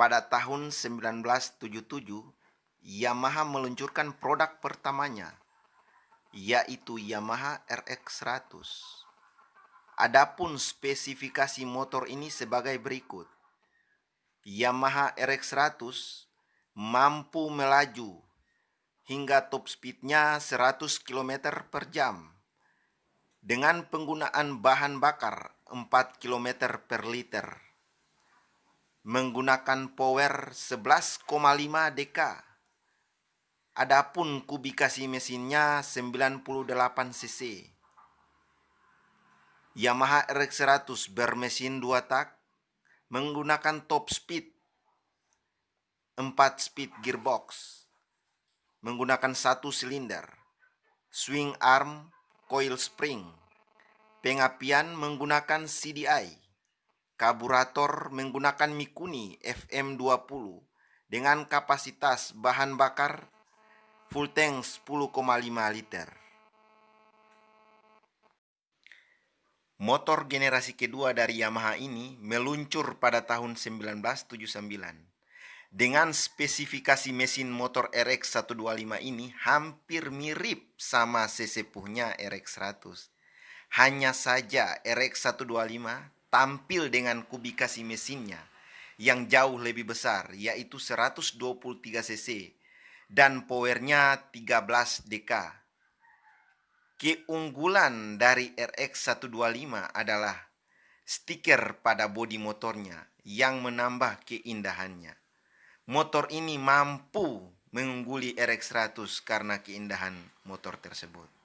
Pada tahun 1977, Yamaha meluncurkan produk pertamanya, yaitu Yamaha RX100. Adapun spesifikasi motor ini sebagai berikut. Yamaha RX100 mampu melaju hingga top speednya 100 km per jam dengan penggunaan bahan bakar 4 km per liter, menggunakan power 11,5 dk. Adapun kubikasi mesinnya 98 cc. Yamaha RX100 bermesin 2 tak, menggunakan top speed 4 speed gearbox, menggunakan 1 silinder, swing arm, coil spring, pengapian menggunakan CDI, karburator menggunakan Mikuni FM20 dengan kapasitas bahan bakar full tank 10,5 liter. Motor generasi kedua dari Yamaha ini meluncur pada tahun 1979. Dengan spesifikasi mesin motor RX125 ini hampir mirip sama sesepuhnya RX100. Hanya saja RX125 tampil dengan kubikasi mesinnya yang jauh lebih besar, yaitu 123 cc dan powernya 13 dk. Keunggulan dari RX125 adalah stiker pada bodi motornya yang menambah keindahannya. Motor ini mampu mengungguli RX100 karena keindahan motor tersebut.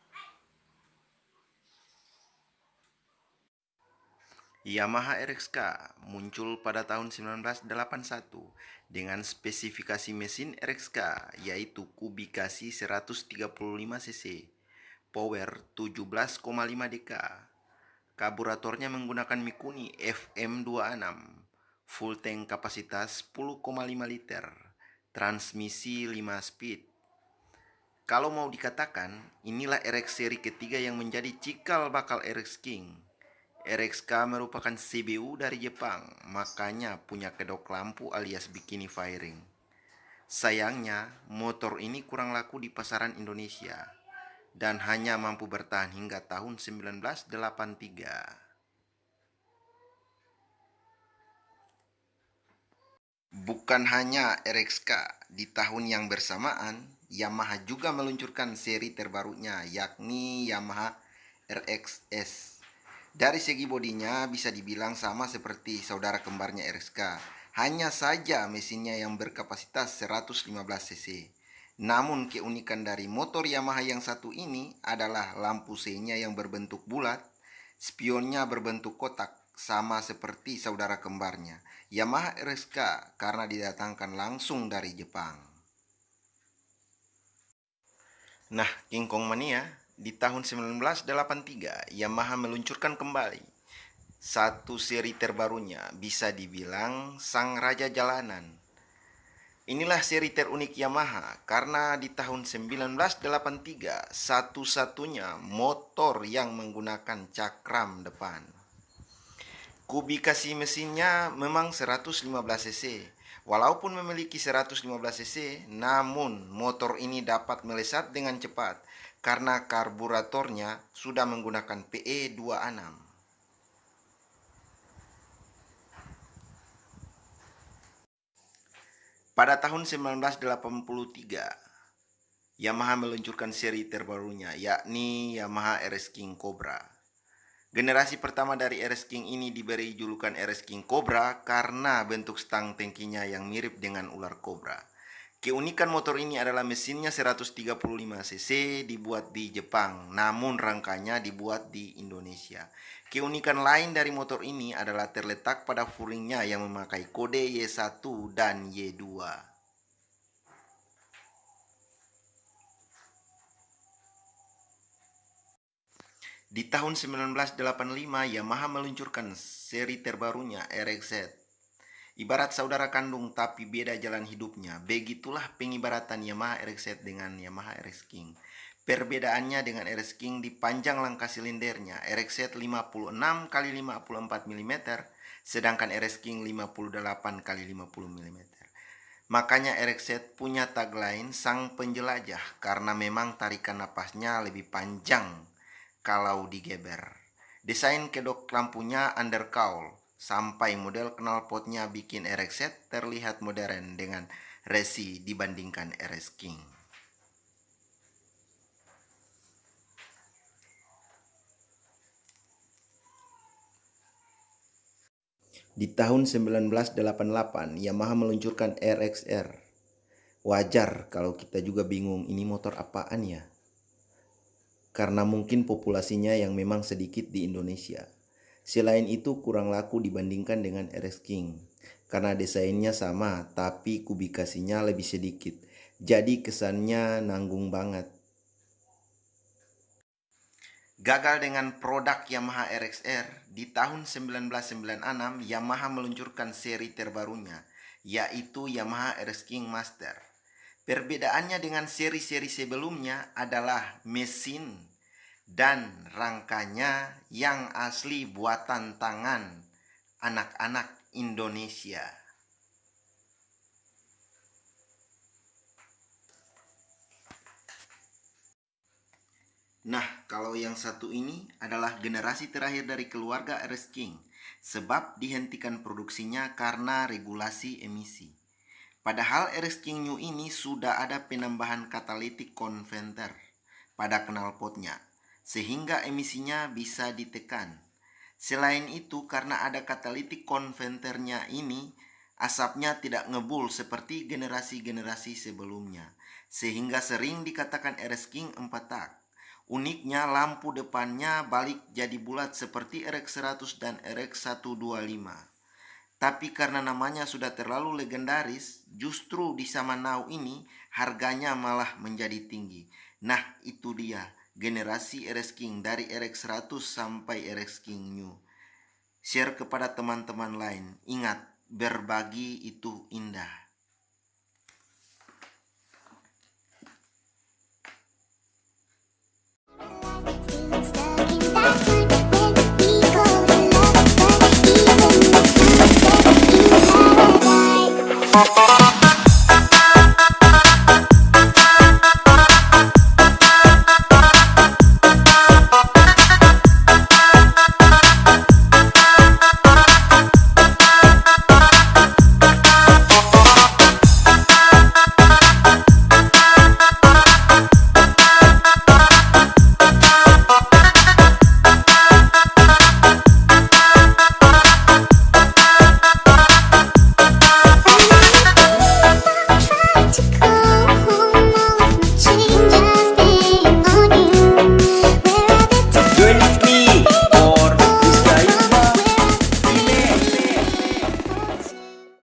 Yamaha RXK muncul pada tahun 1981 dengan spesifikasi mesin RXK yaitu kubikasi 135 cc, power 17,5 dk. Karburatornya menggunakan Mikuni FM26, full tank kapasitas 10,5 liter, transmisi 5 speed. Kalau mau dikatakan, inilah RX seri ketiga yang menjadi cikal bakal RX King. RXK merupakan CBU dari Jepang, makanya punya kedok lampu alias bikini firing. Sayangnya, motor ini kurang laku di pasaran Indonesia dan hanya mampu bertahan hingga tahun 1983. Bukan hanya RXK, di tahun yang bersamaan, Yamaha juga meluncurkan seri terbarunya, yakni Yamaha RXS. Dari segi bodinya bisa dibilang sama seperti saudara kembarnya RXK, hanya saja mesinnya yang berkapasitas 115 cc. Namun keunikan dari motor Yamaha yang satu ini adalah lampu C-nya yang berbentuk bulat, spionnya berbentuk kotak, sama seperti saudara kembarnya Yamaha RXK karena didatangkan langsung dari Jepang. Nah, King Kong Mania, di tahun 1983 Yamaha meluncurkan kembali satu seri terbarunya, bisa dibilang sang raja jalanan. Inilah seri terunik Yamaha karena di tahun 1983 satu-satunya motor yang menggunakan cakram depan. Kubikasi mesinnya memang 115 cc. Walaupun memiliki 115 cc, namun motor ini dapat melesat dengan cepat karena karburatornya sudah menggunakan PE26. Pada tahun 1983, Yamaha meluncurkan seri terbarunya, yakni Yamaha RS King Cobra. Generasi pertama dari RS King ini diberi julukan RS King Cobra karena bentuk stang tangkinya yang mirip dengan ular kobra. Keunikan motor ini adalah mesinnya 135 cc dibuat di Jepang, namun rangkanya dibuat di Indonesia. Keunikan lain dari motor ini adalah terletak pada furingnya yang memakai kode Y1 dan Y2. Di tahun 1985, Yamaha meluncurkan seri terbarunya RXZ. Ibarat saudara kandung tapi beda jalan hidupnya. Begitulah pengibaratan Yamaha RXZ dengan Yamaha RX King. Perbedaannya dengan RX King di panjang langkah silindernya. RXZ 56 x 54 mm, sedangkan RX King 58 x 50 mm. Makanya RX-Z punya tagline sang penjelajah karena memang tarikan napasnya lebih panjang kalau digeber. Desain kedok lampunya undercowl sampai model knalpotnya bikin RX-Z terlihat modern dengan resi dibandingkan RX King. Di tahun 1988, Yamaha meluncurkan RXR. Wajar kalau kita juga bingung ini motor apaan ya? Karena mungkin populasinya yang memang sedikit di Indonesia. Selain itu kurang laku dibandingkan dengan RX King. Karena desainnya sama tapi kubikasinya lebih sedikit. Jadi kesannya nanggung banget. Gagal dengan produk Yamaha RXR, di tahun 1996 Yamaha meluncurkan seri terbarunya, yaitu Yamaha RX King Master. Perbedaannya dengan seri-seri sebelumnya adalah mesin dan rangkanya yang asli buatan tangan anak-anak Indonesia. Nah, kalau yang satu ini adalah generasi terakhir dari keluarga RX King, sebab dihentikan produksinya karena regulasi emisi. Padahal RX King New ini sudah ada penambahan katalitik konverter pada knalpotnya, sehingga emisinya bisa ditekan. Selain itu, karena ada katalitik konverternya ini, asapnya tidak ngebul seperti generasi-generasi sebelumnya, sehingga sering dikatakan RX King 4 tak. Uniknya lampu depannya balik jadi bulat seperti RX100 dan RX125. Tapi karena namanya sudah terlalu legendaris, justru di zaman now ini harganya malah menjadi tinggi. Nah, itu dia generasi RX King dari RX100 sampai RX King New. Share kepada teman-teman lain. Ingat, berbagi itu indah. Bye.